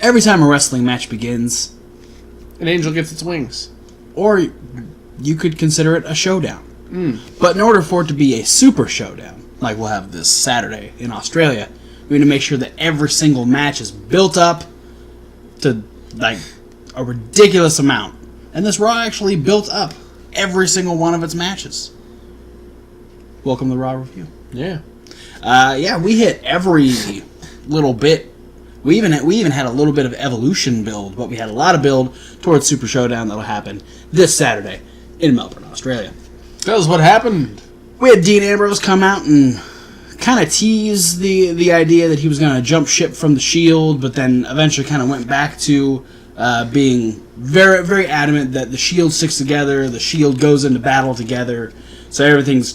every time a wrestling match begins, an angel gets its wings. Or you could consider it a showdown. But in order for it to be a super showdown, like we'll have this Saturday in Australia, we need to make sure that every single match is built up to like a ridiculous amount. And this Raw actually built up every single one of its matches. Welcome to the Raw Review. Yeah. We hit every little bit. We even had a little bit of evolution build, but we had a lot of build towards Super Showdown that'll happen this Saturday in Melbourne, Australia. Tell us what happened. We had Dean Ambrose come out and kind of tease the idea that he was going to jump ship from the Shield, but then eventually kind of went back to being very, very adamant that the Shield sticks together, the Shield goes into battle together, so everything's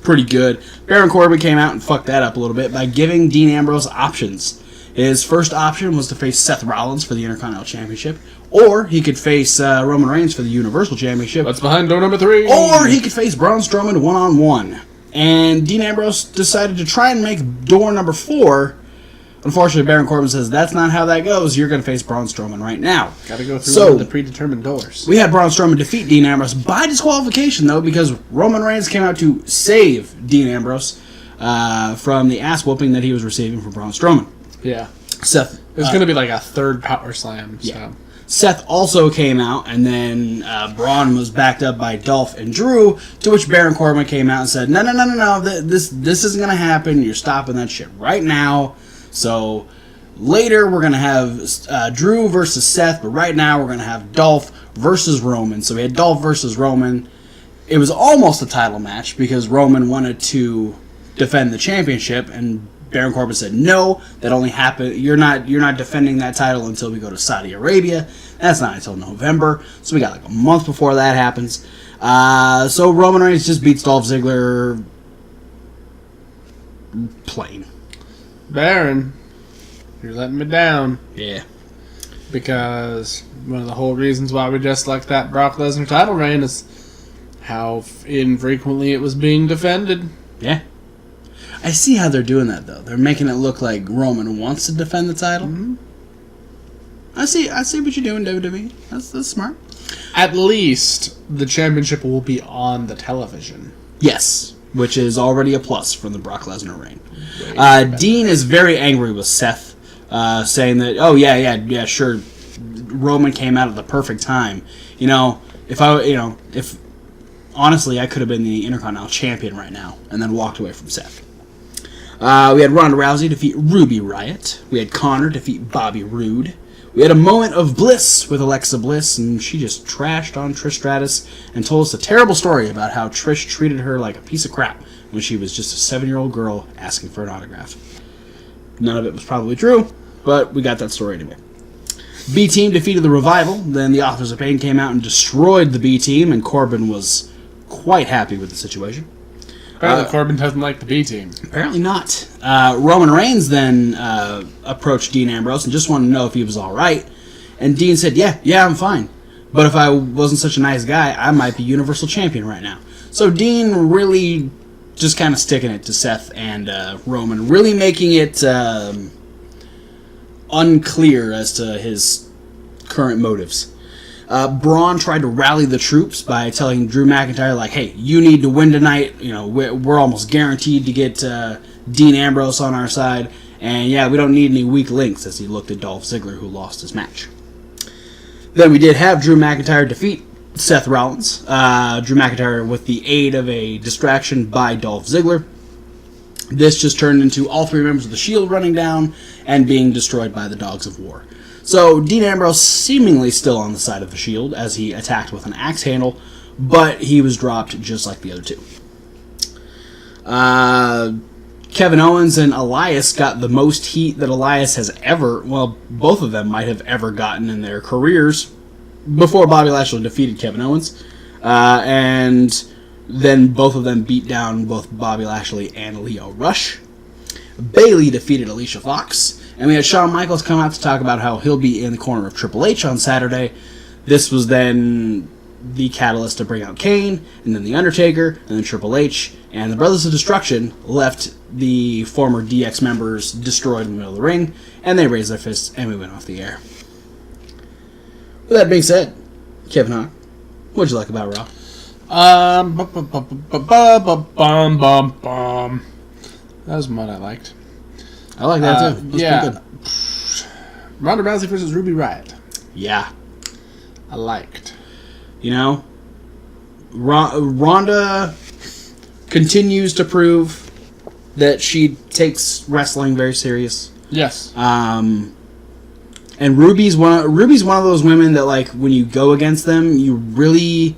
pretty good. Baron Corbin came out and fucked that up a little bit by giving Dean Ambrose options. His first option was to face Seth Rollins for the Intercontinental Championship, or he could face Roman Reigns for the Universal Championship. That's behind door number 3. Or he could face Braun Strowman one-on-one. And Dean Ambrose decided to try and make door number 4. Unfortunately, Baron Corbin says, that's not how that goes. You're going to face Braun Strowman right now. Gotta go through one of the predetermined doors. We had Braun Strowman defeat Dean Ambrose by disqualification, though, because Roman Reigns came out to save Dean Ambrose from the ass-whooping that he was receiving from Braun Strowman. Yeah. Seth. It was going to be like a third power slam. So. Yeah. Seth also came out, and then Braun was backed up by Dolph and Drew, to which Baron Corbin came out and said, no, this isn't going to happen. You're stopping that shit right now. So later we're going to have Drew versus Seth, but right now we're going to have Dolph versus Roman. So we had Dolph versus Roman. It was almost a title match because Roman wanted to defend the championship, and Baron Corbin said, no, that only happened. You're not defending that title until we go to Saudi Arabia. That's not until November. So we got like a month before that happens. So Roman Reigns just beats Dolph Ziggler plain. Baron, you're letting me down. Yeah. Because one of the whole reasons why we just like that Brock Lesnar title reign is how infrequently it was being defended. Yeah. I see how they're doing that, though. They're making it look like Roman wants to defend the title. Mm-hmm. I see what you're doing, WWE. That's smart. At least the championship will be on the television. Yes, which is already a plus from the Brock Lesnar reign. Dean is very angry with Seth, saying that, oh, yeah, sure, Roman came out at the perfect time. If honestly, I could have been the Intercontinental Champion right now, and then walked away from Seth. We had Ronda Rousey defeat Ruby Riott. We had Connor defeat Bobby Roode. We had a moment of bliss with Alexa Bliss, and she just trashed on Trish Stratus and told us a terrible story about how Trish treated her like a piece of crap when she was just a 7-year-old girl asking for an autograph. None of it was probably true, but we got that story anyway. B-Team defeated the Revival. Then the Authors of Pain came out and destroyed the B-Team, and Corbin was quite happy with the situation. Apparently Corbin doesn't like the B-Team. Apparently not. Roman Reigns then approached Dean Ambrose and just wanted to know if he was all right. And Dean said, yeah, I'm fine. But if I wasn't such a nice guy, I might be Universal Champion right now. So Dean really just kind of sticking it to Seth and Roman, really making it unclear as to his current motives. Braun tried to rally the troops by telling Drew McIntyre, like, hey, you need to win tonight. We're almost guaranteed to get Dean Ambrose on our side. And yeah, we don't need any weak links, as he looked at Dolph Ziggler, who lost his match. Then we did have Drew McIntyre defeat Seth Rollins. Drew McIntyre with the aid of a distraction by Dolph Ziggler. This just turned into all 3 members of the Shield running down and being destroyed by the Dogs of War. So Dean Ambrose seemingly still on the side of the Shield as he attacked with an axe handle, but he was dropped just like the other 2. Kevin Owens and Elias got the most heat that Elias has ever, well, both of them might have ever gotten in their careers before Bobby Lashley defeated Kevin Owens. And then both of them beat down both Bobby Lashley and Lio Rush. Bayley defeated Alicia Fox. And we had Shawn Michaels come out to talk about how he'll be in the corner of Triple H on Saturday. This was then the catalyst to bring out Kane, and then The Undertaker, and then Triple H, and the Brothers of Destruction left the former DX members destroyed in the middle of the ring, and they raised their fists, and we went off the air. With that being said, Kevin Hawk, what'd you like about Raw? That was what I liked. I like that too. Yeah. Ronda Rousey versus Ruby Riott. Yeah. I liked. You know, Ronda continues to prove that she takes wrestling very serious. Yes. And Ruby's one of those women that, like, when you go against them, you really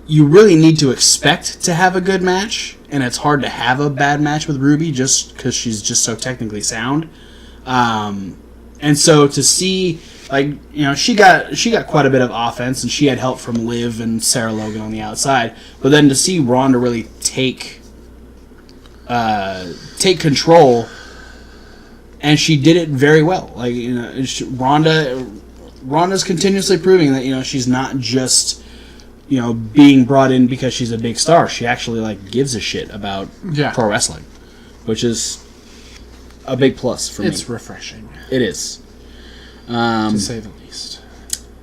need to expect to have a good match, and it's hard to have a bad match with Ruby just because she's just so technically sound. And so to see, like, you know, she got quite a bit of offense, and she had help from Liv and Sarah Logan on the outside. But then to see Ronda really take control, and she did it very well. Like, you know, Ronda's continuously proving that, you know, she's not just, you know, being brought in because she's a big star. She actually, like, gives a shit about pro wrestling, which is a big plus for me. It's refreshing. It is. To say the least.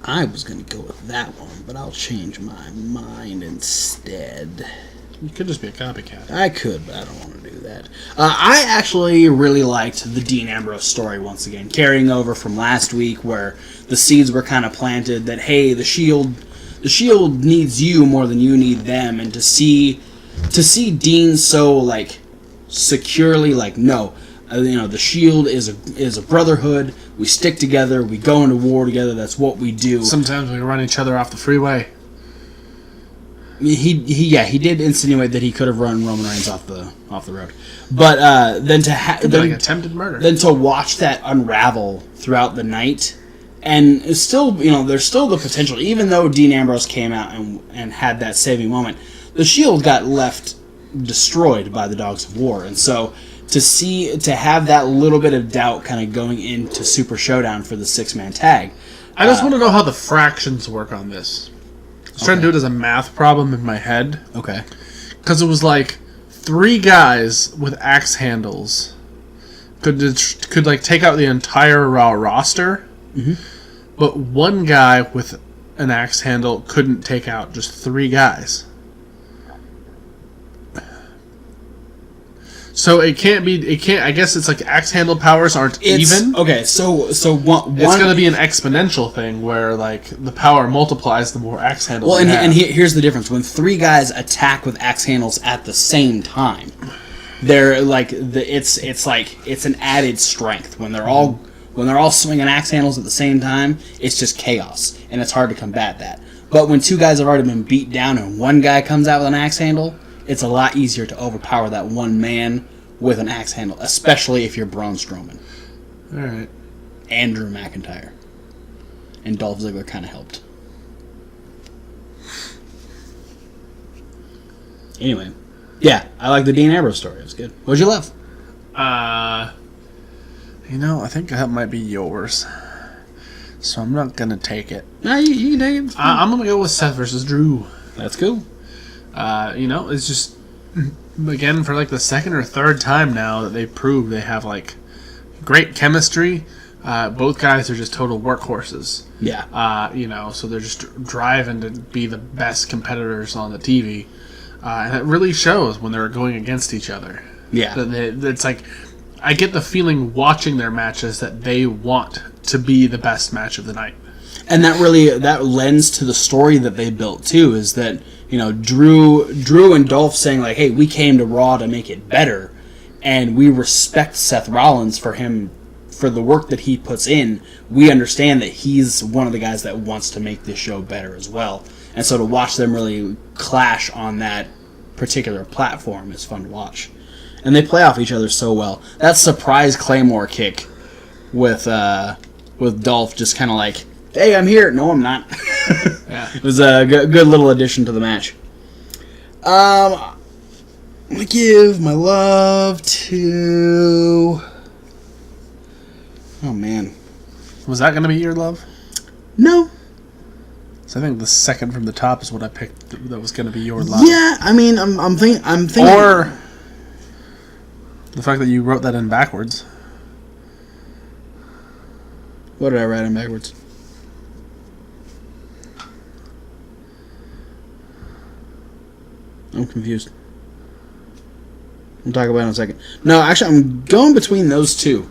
I was going to go with that one, but I'll change my mind instead. You could just be a copycat. I could, but I don't want to do that. I actually really liked the Dean Ambrose story once again, carrying over from last week where the seeds were kind of planted that, hey, the Shield needs you more than you need them, and to see Dean so, like, securely, like, no, you know, the Shield is a brotherhood. We stick together. We go into war together. That's what we do. Sometimes we run each other off the freeway. I mean, he did insinuate that he could have run Roman Reigns off the road, but then like attempted murder. Then to watch that unravel throughout the night, and it's still, you know, there's still the potential, even though Dean Ambrose came out and had that saving moment, the Shield got left destroyed by the Dogs of War, and so to have that little bit of doubt kind of going into Super Showdown for the 6-man tag. I just want to know how the fractions work on this. I was trying to do it as a math problem in my head. Okay. Because it was like 3 guys with axe handles could like take out the entire Raw roster, but 1 guy with an axe handle couldn't take out just 3 guys. So I guess it's like axe handle powers aren't even. Okay, so one it's going to be an exponential thing where, like, the power multiplies the more axe handles. Well, and here's the difference: when 3 guys attack with axe handles at the same time, they're like it's an added strength. When they're all swinging axe handles at the same time, it's just chaos, and it's hard to combat that. But when 2 guys have already been beat down and 1 guy comes out with an axe handle, it's a lot easier to overpower that 1 man with an axe handle, especially if you're Braun Strowman. All right. And Drew McIntyre. And Dolph Ziggler kind of helped. Anyway. Yeah, I like the Dean Ambrose story. It was good. What'd you love? You know, I think that might be yours. So I'm not going to take it. No, you can take it. I'm going to go with Seth versus Drew. That's cool. You know, it's just, again, for like the 2nd or 3rd time now that they've proved they have, like, great chemistry. Both guys are just total workhorses. Yeah. You know, so they're just driving to be the best competitors on the TV. And it really shows when they're going against each other. Yeah. It's like, I get the feeling watching their matches that they want to be the best match of the night. And that lends to the story that they built too, is that, you know, Drew and Dolph saying, like, hey, we came to Raw to make it better, and we respect Seth Rollins for the work that he puts in. We understand that he's one of the guys that wants to make this show better as well. And so to watch them really clash on that particular platform is fun to watch. And they play off each other so well. That surprise Claymore kick with Dolph just kind of like, hey, I'm here. No, I'm not. Yeah. It was a good little addition to the match. I'm going to give my love to... Oh, man. Was that going to be your love? No. So I think the second from the top is what I picked. That was going to be your line. Yeah, I mean, I'm thinking, or the fact that you wrote that in backwards. What did I write in backwards? I'm confused. We'll talk about it in a second. No, actually, I'm going between those two.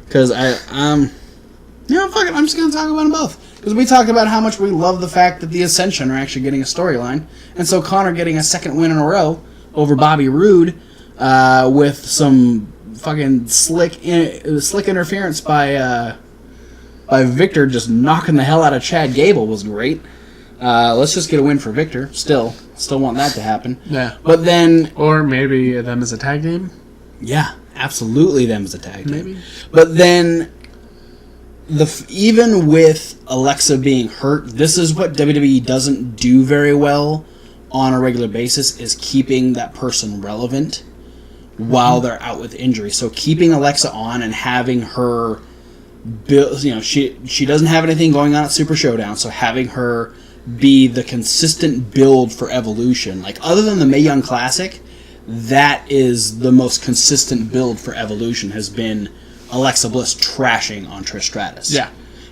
Because fuck it, I'm just going to talk about them both. Because we talked about how much we love the fact that the Ascension are actually getting a storyline. And so Connor getting a second win in a row over Bobby Roode with some fucking slick interference by Victor just knocking the hell out of Chad Gable was great. Let's just get a win for Victor. Still want that to happen. Yeah. But then... Or maybe them as a tag team? Yeah, absolutely them as a tag team. Maybe. But then, even with Alexa being hurt, this is what WWE doesn't do very well on a regular basis, is keeping that person relevant while they're out with injury. So keeping Alexa on and having her... she doesn't have anything going on at Super Showdown, so having her be the consistent build for Evolution, like other than the Mae Young Classic, that is the most consistent build for Evolution, has been Alexa Bliss trashing on Trish Stratus. Yeah.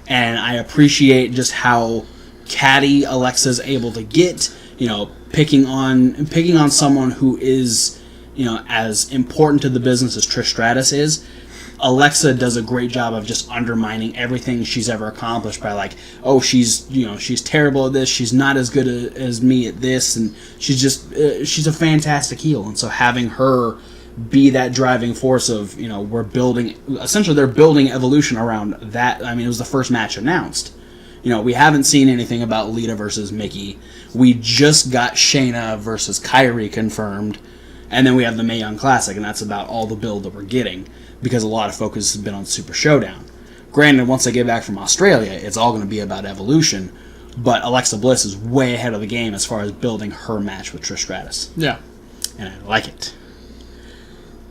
And I appreciate just how catty Alexa's able to get, picking on someone who is, as important to the business as Trish Stratus is. Alexa does a great job of just undermining everything she's ever accomplished by she's terrible at this, she's not as good as me at this, and she's a fantastic heel. And so having her be that driving force of, they're building Evolution around that. I mean, it was the first match announced. We haven't seen anything about Lita versus Mickey. We just got Shayna versus Kairi confirmed, and then we have the Mae Young Classic, and that's about all the build that we're getting, because a lot of focus has been on Super Showdown. Granted, once they get back from Australia, it's all going to be about Evolution, but Alexa Bliss is way ahead of the game as far as building her match with Trish Stratus. Yeah. And I like it.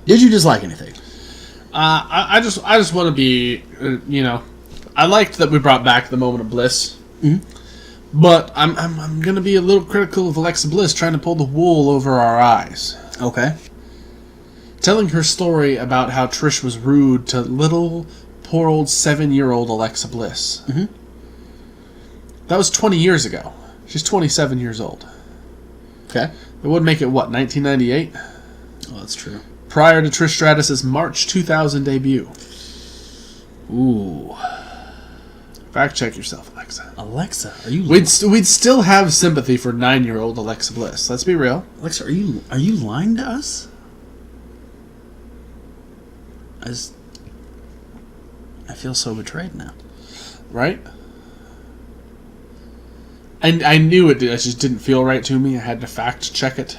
Did you dislike anything? I just want to be, I liked that we brought back the Moment of Bliss, but I'm going to be a little critical of Alexa Bliss trying to pull the wool over our eyes. Okay. Telling her story about how Trish was rude to little, poor old 7-year-old Alexa Bliss. Mm-hmm. That was 20 years ago. She's 27 years old. Okay. It would make it, 1998? Oh, that's true. Prior to Trish Stratus' March 2000 debut. Ooh. Fact check yourself, Alexa. Alexa, are you... We'd still have sympathy for 9-year-old Alexa Bliss. Let's be real. Alexa, are you lying to us? I feel so betrayed now. Right? I knew it just didn't feel right to me. I had to fact check it.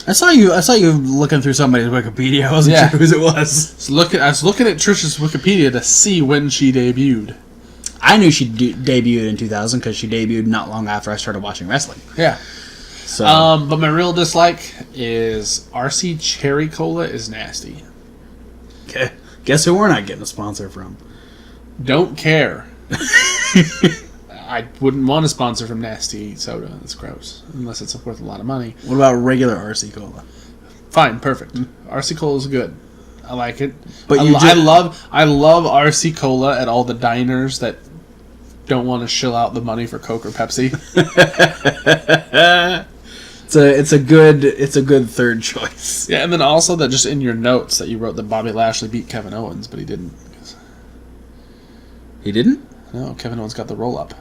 I saw you looking through somebody's Wikipedia. I wasn't sure whose it was. I was looking at Trish's Wikipedia to see when she debuted. I knew she debuted in 2000 because she debuted not long after I started watching wrestling. Yeah. So, but my real dislike is RC Cherry Cola is nasty. Okay. Guess who we're not getting a sponsor from? Don't care. I wouldn't want a sponsor from Nasty Soda. That's gross. Unless it's worth a lot of money. What about regular RC Cola? Fine, perfect. RC Cola is good. I like it. But I love RC Cola at all the diners that don't want to shill out the money for Coke or Pepsi. It's a good third choice. Yeah, and then also that just in your notes that you wrote that Bobby Lashley beat Kevin Owens, but he didn't. He didn't? No, Kevin Owens got the roll up.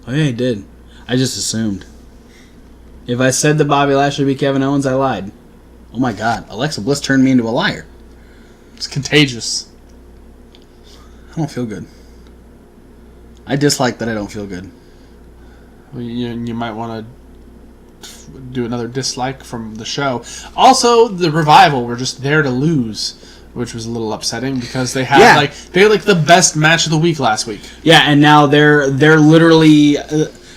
Oh yeah, he did. I just assumed. If I said that Bobby Lashley beat Kevin Owens, I lied. Oh my god, Alexa Bliss turned me into a liar. It's contagious. I don't feel good. I dislike that I don't feel good. Well, you might want to do another dislike from the show. Also, the Revival were just there to lose, which was a little upsetting because they had the best match of the week last week. Yeah, and now they're literally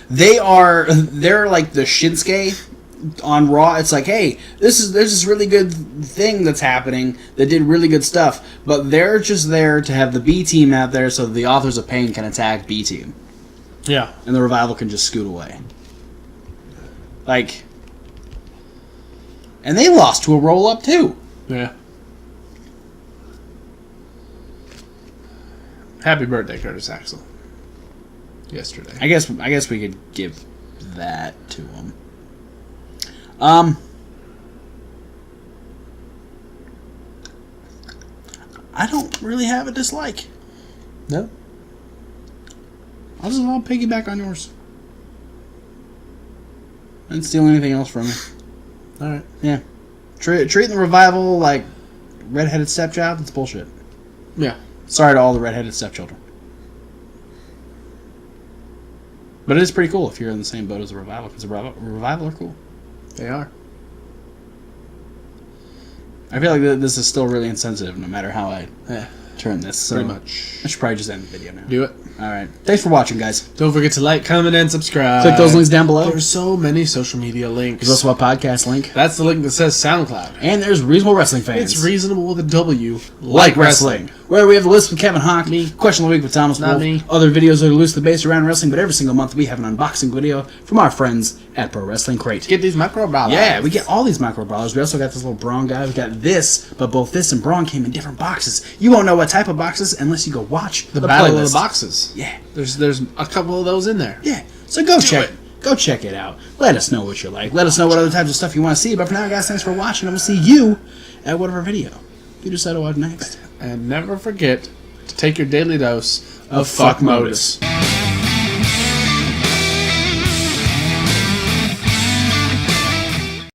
they're like the Shinsuke on Raw. It's like, hey, there's this really good thing that's happening that did really good stuff, but they're just there to have the B team out there so the Authors of Pain can attack B team. Yeah. and the Revival can just scoot away. Like, and they lost to a roll-up, too. Yeah. Happy birthday, Curtis Axel. Yesterday. I guess we could give that to him. I don't really have a dislike. No? I'll piggyback on yours. I didn't steal anything else from you. Alright. Yeah. Treating the Revival like redheaded stepchild, that's bullshit. Yeah. Sorry to all the redheaded stepchildren. But it is pretty cool if you're in the same boat as the Revival, because the Revival are cool. They are. I feel like this is still really insensitive no matter how I turn this. So Pretty much. I should probably just end the video now. Do it. Alright. Thanks for watching, guys. Don't forget to like, comment, and subscribe. Click those links down below. There's so many social media links. There's also a podcast link. That's the link that says SoundCloud. And there's Reasonable Wrestling Fans. It's reasonable with a W. Like wrestling. Where we have the list with Kevin Hawk, me, Question of the Week with Thomas Not Wolf, me. other videos that are loosely based around wrestling, but every single month we have an unboxing video from our friends at Pro Wrestling Crate. Get these micro brawlers. Yeah, we get all these micro brawlers. We also got this little Braun guy. We got this, but both this and Braun came in different boxes. You won't know what type of boxes unless you go watch the Battle playlist. of the Boxes. Yeah. There's a couple of those in there. Yeah. So go check it out. Let us know what you like. Let us know what other types of stuff you want to see. But for now, guys, thanks for watching, and we'll see you at whatever video you decide to watch next. And never forget to take your daily dose Of fuck motives.